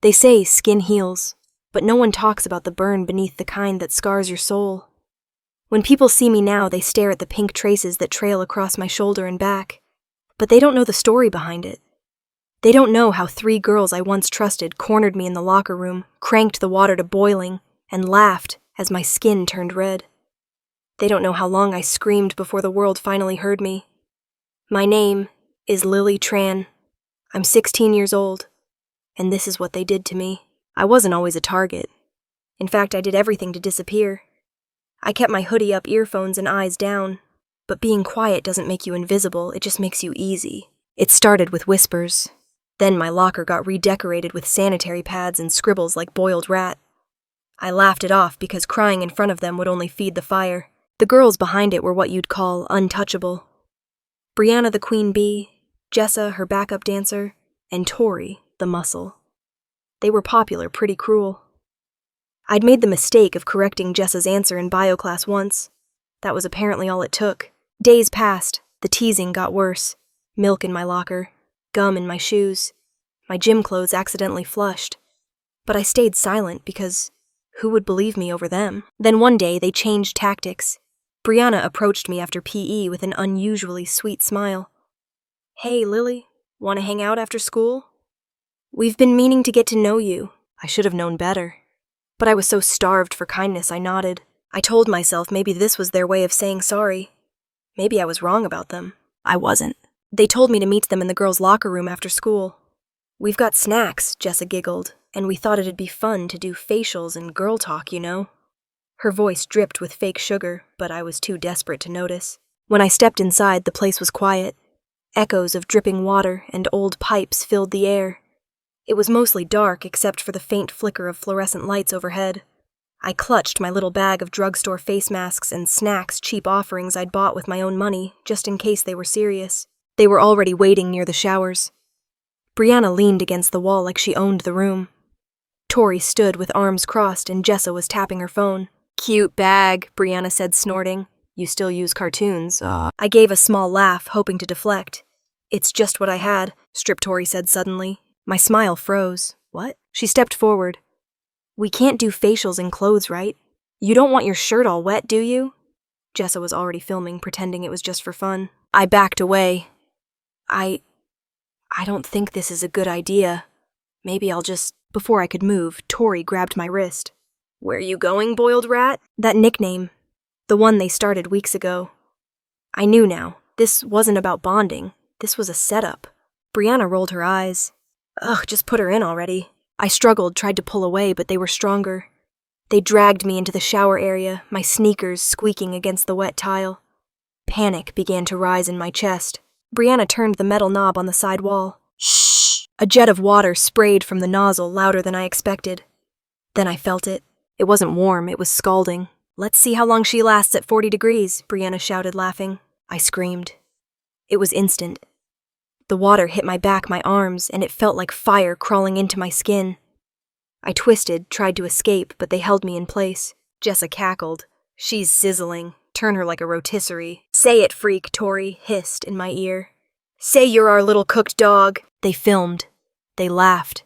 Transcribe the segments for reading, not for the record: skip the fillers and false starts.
They say skin heals, but no one talks about the burn beneath the kind that scars your soul. When people see me now, they stare at the pink traces that trail across my shoulder and back, but they don't know the story behind it. They don't know how 3 girls I once trusted cornered me in the locker room, cranked the water to boiling, and laughed as my skin turned red. They don't know how long I screamed before the world finally heard me. My name is Lily Tran. I'm 16 years old, and this is what they did to me. I wasn't always a target. In fact, I did everything to disappear. I kept my hoodie up, earphones, and eyes down, but being quiet doesn't make you invisible, it just makes you easy. It started with whispers. Then my locker got redecorated with sanitary pads and scribbles like boiled rat. I laughed it off because crying in front of them would only feed the fire. The girls behind it were what you'd call untouchable. Brianna the queen bee, Jessa her backup dancer, and Tori the muscle. They were popular, pretty cruel. I'd made the mistake of correcting Jessa's answer in bio class once. That was apparently all it took. Days passed, the teasing got worse. Milk in my locker, gum in my shoes, my gym clothes accidentally flushed. But I stayed silent because who would believe me over them? Then one day they changed tactics. Brianna approached me after PE with an unusually sweet smile. "Hey, Lily, want to hang out after school? We've been meaning to get to know you." I should have known better. But I was so starved for kindness I nodded. I told myself maybe this was their way of saying sorry. Maybe I was wrong about them. I wasn't. They told me to meet them in the girls' locker room after school. "We've got snacks," Jessa giggled, "and we thought it'd be fun to do facials and girl talk, you know?" Her voice dripped with fake sugar, but I was too desperate to notice. When I stepped inside, the place was quiet. Echoes of dripping water and old pipes filled the air. It was mostly dark except for the faint flicker of fluorescent lights overhead. I clutched my little bag of drugstore face masks and snacks, cheap offerings I'd bought with my own money, just in case they were serious. They were already waiting near the showers. Brianna leaned against the wall like she owned the room. Tori stood with arms crossed and Jessa was tapping her phone. "Cute bag," Brianna said, snorting. "You still use cartoons?" I gave a small laugh, hoping to deflect. "It's just what I had," Strip Tori said suddenly. My smile froze. "What?" She stepped forward. "We can't do facials in clothes, right? You don't want your shirt all wet, do you?" Jessa was already filming, pretending it was just for fun. I backed away. I don't think this is a good idea. Maybe I'll just... Before I could move, Tori grabbed my wrist. "Where you going, boiled rat?" That nickname. The one they started weeks ago. I knew now. This wasn't about bonding. This was a setup. Brianna rolled her eyes. "Ugh, just put her in already." I struggled, tried to pull away, but they were stronger. They dragged me into the shower area, my sneakers squeaking against the wet tile. Panic began to rise in my chest. Brianna turned the metal knob on the side wall. Shh! A jet of water sprayed from the nozzle louder than I expected. Then I felt it. It wasn't warm, it was scalding. "Let's see how long she lasts at 40 degrees, Brianna shouted, laughing. I screamed. It was instant. The water hit my back, my arms, and it felt like fire crawling into my skin. I twisted, tried to escape, but they held me in place. Jessa cackled. "She's sizzling. Turn her like a rotisserie." "Say it, freak," Tori hissed in my ear. "Say you're our little cooked dog." They filmed. They laughed.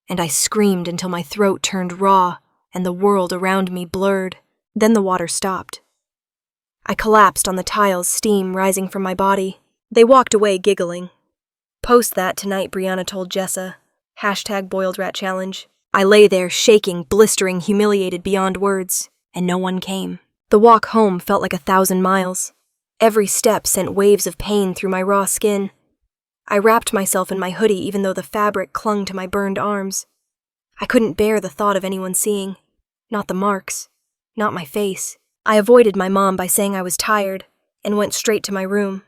And I screamed until my throat turned raw and the world around me blurred. Then the water stopped. I collapsed on the tiles, steam rising from my body. They walked away giggling. "Post that tonight," Brianna told Jessa. #BoiledRatChallenge. I lay there, shaking, blistering, humiliated beyond words, and no one came. The walk home felt like 1,000 miles. Every step sent waves of pain through my raw skin. I wrapped myself in my hoodie even though the fabric clung to my burned arms. I couldn't bear the thought of anyone seeing. Not the marks. Not my face. I avoided my mom by saying I was tired, and went straight to my room.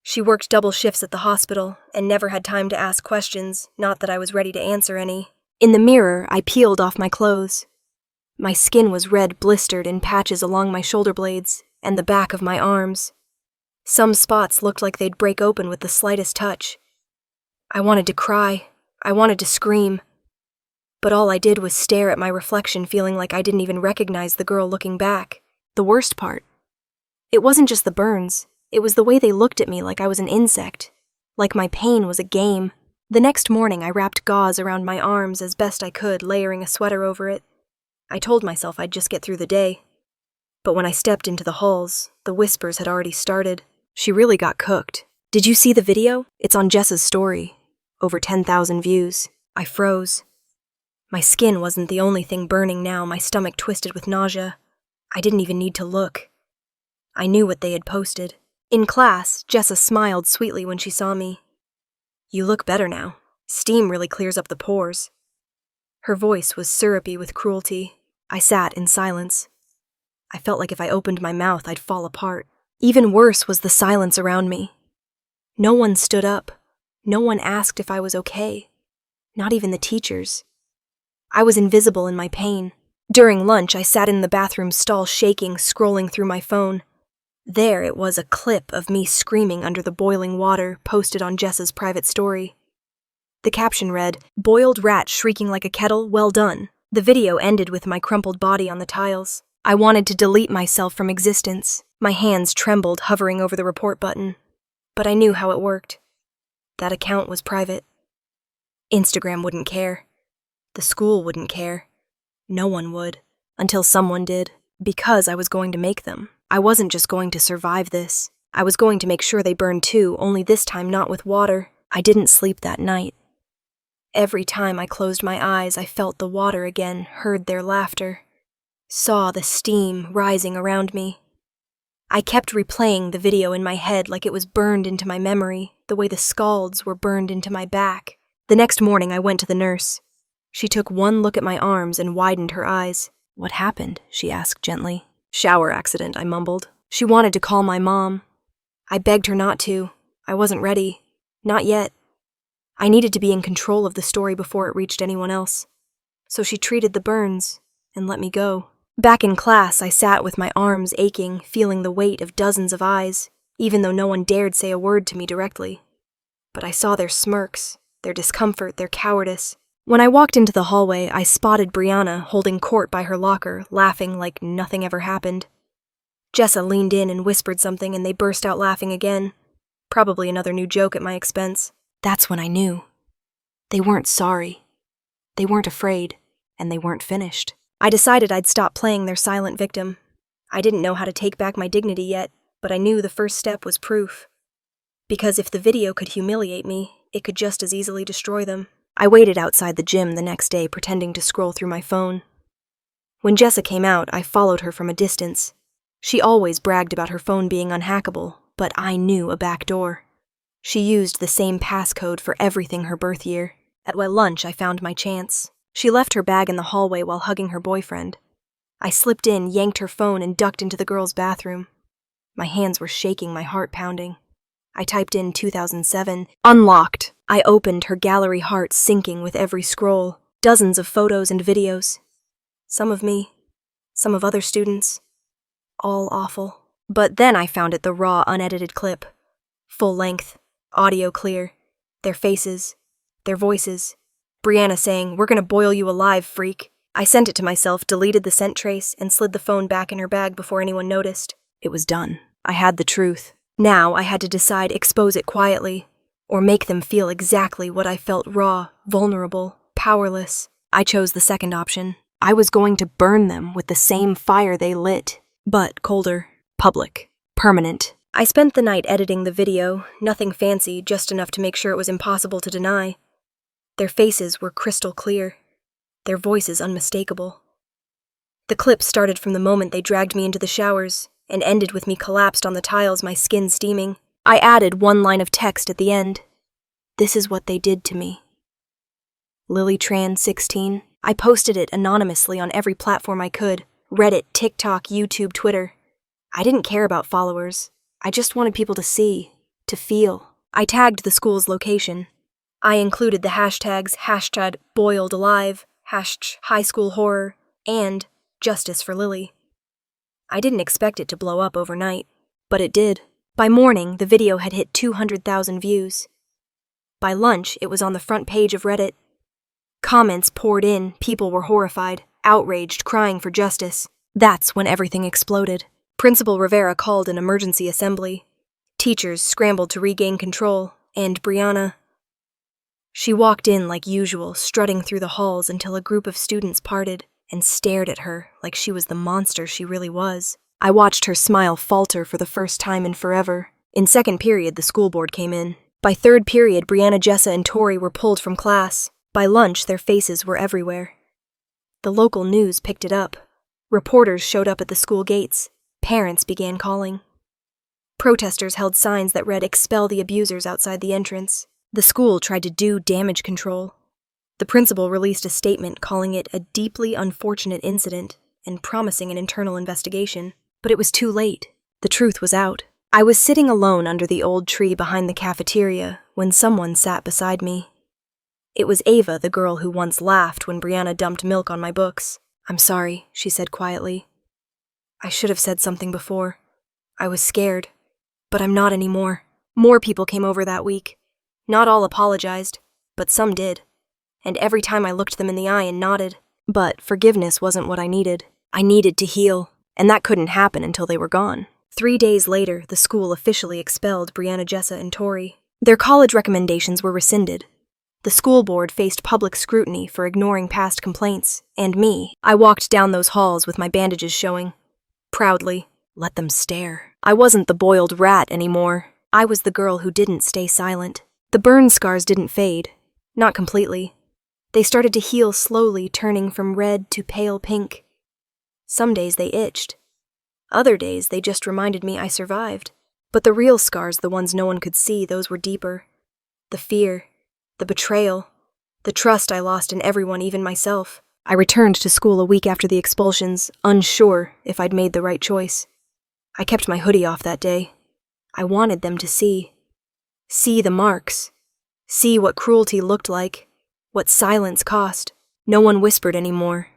She worked double shifts at the hospital, and never had time to ask questions, not that I was ready to answer any. In the mirror, I peeled off my clothes. My skin was red, blistered in patches along my shoulder blades, and the back of my arms. Some spots looked like they'd break open with the slightest touch. I wanted to cry. I wanted to scream. But all I did was stare at my reflection, feeling like I didn't even recognize the girl looking back. The worst part. It wasn't just the burns. It was the way they looked at me like I was an insect. Like my pain was a game. The next morning, I wrapped gauze around my arms as best I could, layering a sweater over it. I told myself I'd just get through the day. But when I stepped into the halls, the whispers had already started. She really got cooked. Did you see the video? It's on Jessa's story. Over 10,000 views. I froze. My skin wasn't the only thing burning now, my stomach twisted with nausea. I didn't even need to look. I knew what they had posted. In class, Jessa smiled sweetly when she saw me. You look better now. Steam really clears up the pores. Her voice was syrupy with cruelty. I sat in silence. I felt like if I opened my mouth, I'd fall apart. Even worse was the silence around me. No one stood up. No one asked if I was okay. Not even the teachers. I was invisible in my pain. During lunch, I sat in the bathroom stall shaking, scrolling through my phone. There it was, a clip of me screaming under the boiling water, posted on Jessa's private story. The caption read, "Boiled rat shrieking like a kettle, well done." The video ended with my crumpled body on the tiles. I wanted to delete myself from existence. My hands trembled, hovering over the report button. But I knew how it worked. That account was private. Instagram wouldn't care. The school wouldn't care. No one would. Until someone did. Because I was going to make them. I wasn't just going to survive this. I was going to make sure they burned too, only this time not with water. I didn't sleep that night. Every time I closed my eyes, I felt the water again, heard their laughter, saw the steam rising around me. I kept replaying the video in my head like it was burned into my memory, the way the scalds were burned into my back. The next morning, I went to the nurse. She took one look at my arms and widened her eyes. "What happened?" she asked gently. "Shower accident," I mumbled. She wanted to call my mom. I begged her not to. I wasn't ready. Not yet. I needed to be in control of the story before it reached anyone else. So she treated the burns and let me go. Back in class, I sat with my arms aching, feeling the weight of dozens of eyes, even though no one dared say a word to me directly. But I saw their smirks, their discomfort, their cowardice. When I walked into the hallway, I spotted Brianna holding court by her locker, laughing like nothing ever happened. Jessa leaned in and whispered something, and they burst out laughing again. Probably another new joke at my expense. That's when I knew. They weren't sorry. They weren't afraid, and they weren't finished. I decided I'd stop playing their silent victim. I didn't know how to take back my dignity yet, but I knew the first step was proof. Because if the video could humiliate me, it could just as easily destroy them. I waited outside the gym the next day, pretending to scroll through my phone. When Jessa came out, I followed her from a distance. She always bragged about her phone being unhackable, but I knew a back door. She used the same passcode for everything her birth year. At lunch, I found my chance. She left her bag in the hallway while hugging her boyfriend. I slipped in, yanked her phone, and ducked into the girls' bathroom. My hands were shaking, my heart pounding. I typed in 2007, unlocked. I opened, her gallery, heart sinking with every scroll. Dozens of photos and videos. Some of me, some of other students. All awful. But then I found it, the raw, unedited clip. Full length, audio clear. Their faces, their voices. Brianna saying, "We're gonna boil you alive, freak." I sent it to myself, deleted the scent trace, and slid the phone back in her bag before anyone noticed. It was done. I had the truth. Now I had to decide, expose it quietly, or make them feel exactly what I felt, raw, vulnerable, powerless. I chose the second option. I was going to burn them with the same fire they lit, but colder, public, permanent. I spent the night editing the video, nothing fancy, just enough to make sure it was impossible to deny. Their faces were crystal clear, their voices unmistakable. The clip started from the moment they dragged me into the showers and ended with me collapsed on the tiles, my skin steaming. I added one line of text at the end. "This is what they did to me." Lily Tran, 16. I posted it anonymously on every platform I could. Reddit, TikTok, YouTube, Twitter. I didn't care about followers. I just wanted people to see, to feel. I tagged the school's location. I included the hashtags #BoiledAlive, #HighSchoolHorror, and Justice for Lily. I didn't expect it to blow up overnight, but it did. By morning, the video had hit 200,000 views. By lunch, it was on the front page of Reddit. Comments poured in, people were horrified, outraged, crying for justice. That's when everything exploded. Principal Rivera called an emergency assembly. Teachers scrambled to regain control, and Brianna... She walked in like usual, strutting through the halls until a group of students parted and stared at her like she was the monster she really was. I watched her smile falter for the first time in forever. In second period, the school board came in. By third period, Brianna, Jessa, and Tori were pulled from class. By lunch, their faces were everywhere. The local news picked it up. Reporters showed up at the school gates. Parents began calling. Protesters held signs that read, "Expel the abusers," outside the entrance. The school tried to do damage control. The principal released a statement calling it a deeply unfortunate incident and promising an internal investigation. But it was too late. The truth was out. I was sitting alone under the old tree behind the cafeteria when someone sat beside me. It was Ava, the girl who once laughed when Brianna dumped milk on my books. "I'm sorry," she said quietly. "I should have said something before. I was scared. But I'm not anymore." More people came over that week. Not all apologized, but some did. And every time I looked them in the eye and nodded. But forgiveness wasn't what I needed. I needed to heal, and that couldn't happen until they were gone. 3 days later, the school officially expelled Brianna, Jessa, and Tori. Their college recommendations were rescinded. The school board faced public scrutiny for ignoring past complaints, and me, I walked down those halls with my bandages showing. Proudly, let them stare. I wasn't the boiled rat anymore. I was the girl who didn't stay silent. The burn scars didn't fade. Not completely. They started to heal slowly, turning from red to pale pink. Some days they itched. Other days they just reminded me I survived. But the real scars, the ones no one could see, those were deeper. The fear, the betrayal, the trust I lost in everyone, even myself. I returned to school a week after the expulsions, unsure if I'd made the right choice. I kept my hoodie off that day. I wanted them to see. See the marks. See what cruelty looked like. What silence cost. No one whispered anymore.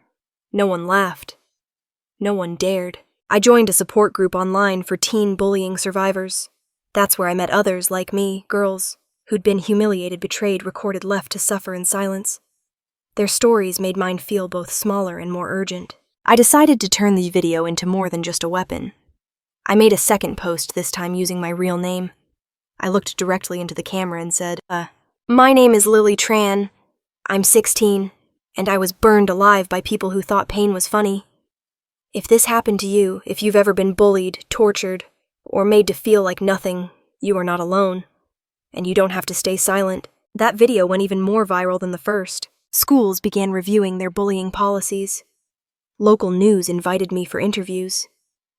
No one laughed. No one dared. I joined a support group online for teen bullying survivors. That's where I met others like me, girls, who'd been humiliated, betrayed, recorded, left to suffer in silence. Their stories made mine feel both smaller and more urgent. I decided to turn the video into more than just a weapon. I made a second post, this time using my real name. I looked directly into the camera and said, "My name is Lily Tran. I'm 16, and I was burned alive by people who thought pain was funny. If this happened to you, if you've ever been bullied, tortured, or made to feel like nothing, you are not alone. And you don't have to stay silent." That video went even more viral than the first. Schools began reviewing their bullying policies. Local news invited me for interviews.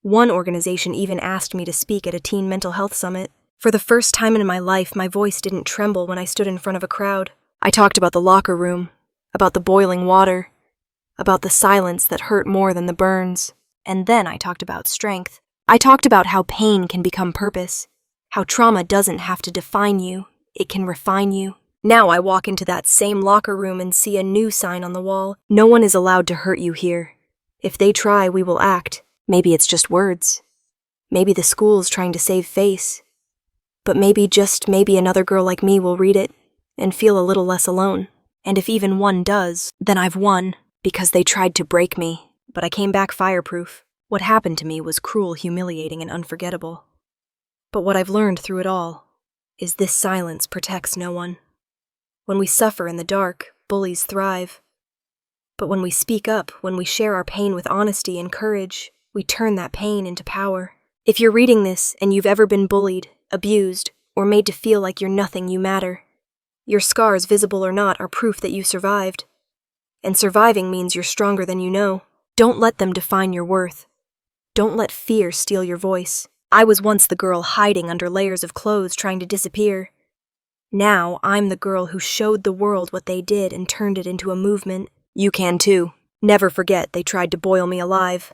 One organization even asked me to speak at a teen mental health summit. For the first time in my life, my voice didn't tremble when I stood in front of a crowd. I talked about the locker room, about the boiling water, about the silence that hurt more than the burns. And then I talked about strength. I talked about how pain can become purpose, how trauma doesn't have to define you, it can refine you. Now I walk into that same locker room and see a new sign on the wall. "No one is allowed to hurt you here. If they try, we will act." Maybe it's just words. Maybe the school's trying to save face. But maybe, just maybe, another girl like me will read it and feel a little less alone. And if even one does, then I've won, because they tried to break me, but I came back fireproof. What happened to me was cruel, humiliating, and unforgettable. But what I've learned through it all is this silence protects no one. When we suffer in the dark, bullies thrive. But when we speak up, when we share our pain with honesty and courage, we turn that pain into power. If you're reading this and you've ever been bullied, abused, or made to feel like you're nothing, you matter. Your scars, visible or not, are proof that you survived. And surviving means you're stronger than you know. Don't let them define your worth. Don't let fear steal your voice. I was once the girl hiding under layers of clothes trying to disappear. Now I'm the girl who showed the world what they did and turned it into a movement. You can too. Never forget they tried to boil me alive.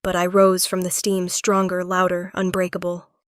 But I rose from the steam stronger, louder, unbreakable.